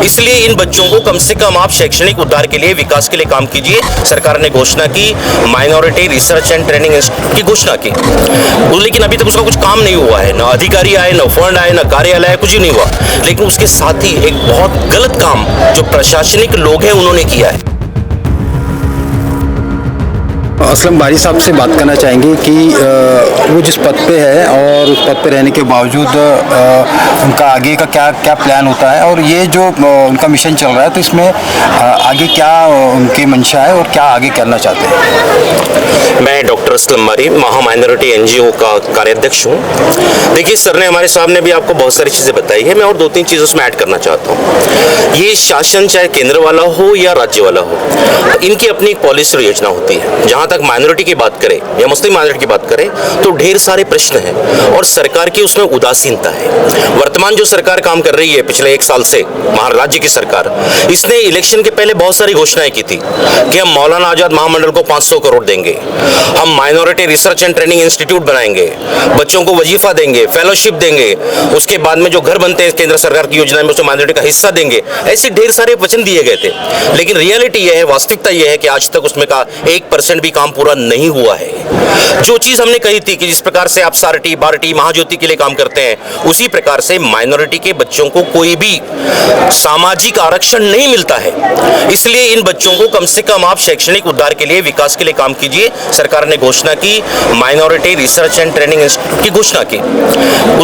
इसलिए इन बच्चों को कम से कम आप शैक्षणिक उद्धार के लिए, विकास के लिए काम कीजिए। सरकार ने घोषणा की, minority research and training institute की घोषणा की, लेकिन अभी तक उसका कुछ काम नहीं हुआ है। ना अधिकारी आए, ना फंड आए, ना कार्यालय आए, कुछ ही नहीं हुआ। लेकिन उसके साथ ही एक बहुत गलत काम जो प्रशासनिक लोग हैं उन्होंने किया है। असलम बारी साहब से बात करना चाहेंगे कि वो जिस पद पे है और उस पद पे रहने के बावजूद उनका आगे का क्या प्लान होता है, और ये जो उनका मिशन चल रहा है तो इसमें आगे क्या उनकी मंशा है और क्या आगे करना चाहते हैं। मैं डॉक्टर असलम बारी, महा माइनॉरिटी NGO का कार्याध्यक्ष हूँ। देखिए, सर ने हमारे सामने भी आपको बहुत सारी चीज़ें बताई है। मैं और 2-3 चीज़ उसमें ऐड करना चाहता हूँ। ये शासन चाहे केंद्र वाला हो या राज्य वाला हो, इनकी अपनी एक पॉलिसी और योजना होती है। जहाँ तक माइनॉरिटी की बात करें या मुस्लिम माइनॉरिटी की बात करें तो ढेर सारे प्रश्न हैं और सरकार की उसमें उदासीनता है। वर्तमान जो सरकार काम कर रही है पिछले 1 साल से, महाराष्ट्र की सरकार, इसने इलेक्शन के पहले बहुत सारी घोषणाएं की थी कि हम मौलाना आजाद महामंडल को 500 करोड़ देंगे, हम minority research and training institute बनाएंगे, बच्चों को वजीफा देंगे, फेलोशिप देंगे, उसके बाद में जो घर बनते हैं केंद्र सरकार की योजना में उसमें माइनॉरिटी का हिस्सा देंगे। ऐसे ढेर सारे वचन दिए गए थे, लेकिन रियलिटी यह है, वास्तविकता यह है कि आज तक उसमें का 1% भी काम पूरा नहीं हुआ है। जो चीज हमने कही थी कि जिस प्रकार से आप सारटी, बारटी, महाज्योति के लिए काम करते हैं, उसी प्रकार से माइनॉरिटी के बच्चों को कोई भी सामाजिक आरक्षण नहीं मिलता है। इसलिए इन बच्चों को कम से कम आप शैक्षणिक उद्धार के लिए, विकास के लिए काम कीजिए। सरकार ने घोषणा की, minority research and training institute की घोषणा की,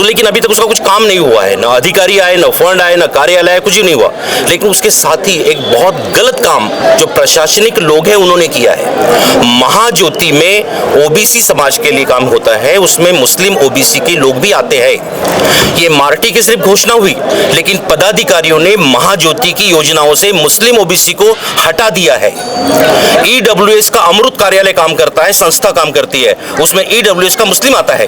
लेकिन अभी तक उसका कुछ काम नहीं हुआ है। ना अधिकारी आए, ना फंड आए, ना कार्यालय आए, कुछ ही नहीं हुआ। लेकिन उसके साथ ही एक बहुत गलत काम जो प्रशासनिक लोग हैं उन्होंने किया है। महाज्योति में ओबीसी समाज के लिए काम होता है, उसमें मुस्लिम ओबीसी के लोग भी आते हैं। ये मार्टी की सिर्फ घोषणा हुई, लेकिन पदाधिकारियों ने महाज्योति की योजनाओं से मुस्लिम ओबीसी को हटा दिया है। EWS का अमृत कार्यालय काम करता है, संस्था काम करती है, उसमें EWS का मुस्लिम आता है।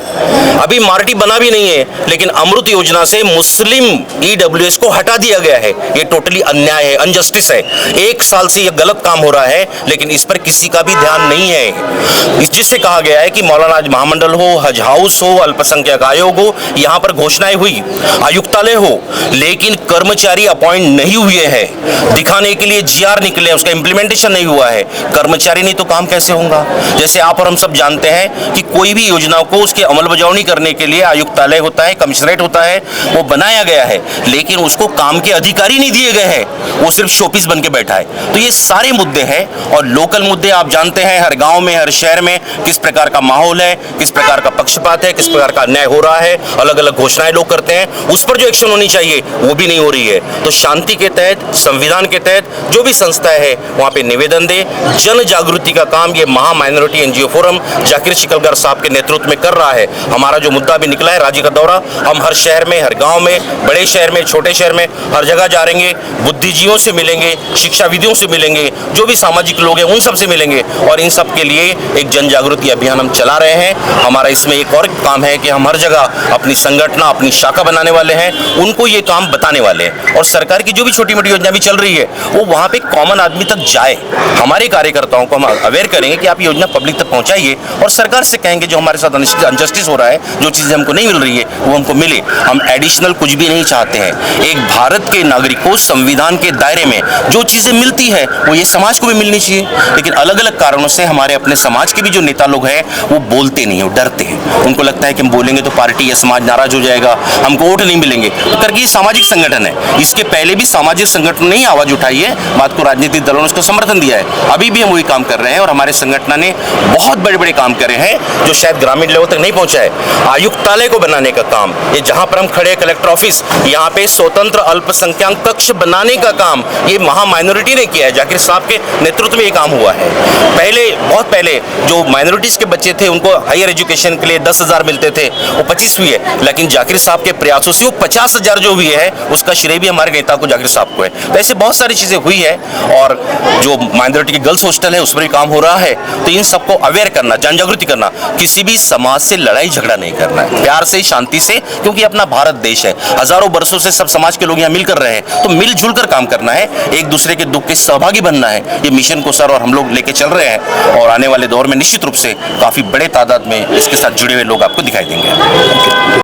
अभी मार्टी बना भी नहीं है, लेकिन अमृत योजना से मुस्लिम EWS को हटा दिया गया है। ये टोटली अन्याय है, अनजस्टिस है। 1 साल से ये गलत काम हो रहा है, लेकिन इस पर किसी का भी ध्यान नहीं है। जिससे कहा गया है कि मौलाना महामंडल हो, हज हाउस हो, अल्पसंख्यक आयोग हो, यहाँ पर घोषणाएं हुई, आयुक्तालय हो, लेकिन कर्मचारी अपॉइंट नहीं हुए हैं। दिखाने के लिए GR निकले, उसका इंप्लीमेंटेशन नहीं हुआ है। कर्मचारी नहीं तो काम कैसे होगा। जैसे आप और हम सब जानते हैं कि कोई भी योजना को उसकी अमलबजावनी करने के लिए आयुक्तालय होता है, कमिश्नरेट होता है, वो बनाया गया है, लेकिन उसको काम के अधिकारी नहीं दिए गए हैं, वो सिर्फ शोपीस बन के बैठा है। तो ये सारे मुद्दे हैं, और लोकल मुद्दे आप जानते हैं, हर गांव में, हर शहर में किस प्रकार का माहौल है, किस प्रकार का पक्षपात है, किस प्रकार का अन्याय हो रहा है, अलग अलग घोषणाएं लोग करते हैं, उस पर जो एक्शन होनी चाहिए वो भी नहीं हो रही है। तो शांति के तहत, संविधान के तहत जो भी संस्था है वहां पे निवेदन दे। जन जागृति का काम ये महा माइनॉरिटी NGO फोरम जाकिर शिकलगर साहब के नेतृत्व में कर रहा है। हमारा जो मुद्दा भी निकला है, राज्य का दौरा, हम हर शहर में, हर गांव में, बड़े शहर में, छोटे शहर में, हर जगह जा रहेंगे, बुद्धिजीवियों से मिलेंगे, शिक्षाविदों से मिलेंगे, जो भी सामाजिक लोग हैं उन सब से मिलेंगे, और इन सब के लिए एक जन जागृति अभियान हम चला रहे हैं। हमारा इसमें एक और काम है कि हम हर जगह अपनी संगठना, अपनी शाखा बनाने वाले हैं, उनको ये काम बताने वाले हैं, और सरकार की जो भी छोटी मोटी योजना भी चल रही है वो वहाँ पे कॉमन आदमी तक जाए। हमारे कार्यकर्ताओं को हम अवेयर करेंगे कि आप योजना पब्लिक तक पहुँचाइए, और सरकार से कहेंगे जो हमारे साथ अनजस्टिस हो रहा है, जो चीज़ें हमको नहीं मिल रही है वो हमको मिले। हम एडिशनल कुछ भी नहीं चाहते हैं। एक भारत के नागरिक को संविधान के दायरे में जो चीज़ें मिलती है वो ये समाज को भी मिलनी चाहिए, लेकिन अलग अलग कारणों से हमारे अपने समाज के भी जो नेता लोग हैं वो बोलते नहीं, वो डरते हैं। उनको लगता है कि हम बोलेंगे तो पार्टी या समाज नाराज हो जाएगा, हमको वोट नहीं मिलेंगे, तो करके ये सामाजिक संगठन है। इसके पहले भी सामाजिक संगठन ने आवाज उठाई है, बात को राजनीतिक दलों ने उसको समर्थन दिया है। अभी भी हम वही काम कर रहे हैं, और हमारे संगठन ने बहुत बड़े बड़े काम करे हैं जो शायद ग्रामीण लेवल तक नहीं पहुंचा है। आयुक्तालय को बनाने का काम, ये जहां पर हम खड़े कलेक्टर ऑफिस, यहाँ पे स्वतंत्र अल्पसंख्यक कक्ष बनाने का काम ये महा माइनॉरिटी ने किया है। जाकिर साहब के नेतृत्व में ये काम हुआ है। पहले, बहुत पहले जो माइनॉरिटीज के बच्चे थे उनको हायर एजुकेशन के लिए 10,000 मिलते थे, वो 25 हुए, लेकिन जाकिर साहब के प्रयासों से वो 50,000 जो हुई है उसका श्रेय भी हमारे नेता को, जाकिर साहब को है। तो ऐसे बहुत सारी चीजें हुई है, और जो माइनॉरिटी की गर्ल्स हॉस्टल है उस पर भी काम हो रहा है। तो इन सबको अवेयर करना, जन जागृति करना, किसी भी समाज से लड़ाई झगड़ा नहीं करना है, प्यार से, शांति से, क्योंकि अपना भारत देश है, हजारों वर्षों से सब समाज के लोग यहाँ मिलकर रहे हैं, तो मिलजुल कर काम करना है, एक दूसरे के दुख के सहभागी बनना है। ये मिशन को सर और हम लोग लेके चल रहे हैं, और आने वाले दौर में निश्चित रूप से काफी बड़े तादाद में इसके साथ जुड़े हुए लोग आपको दिखाई देंगे।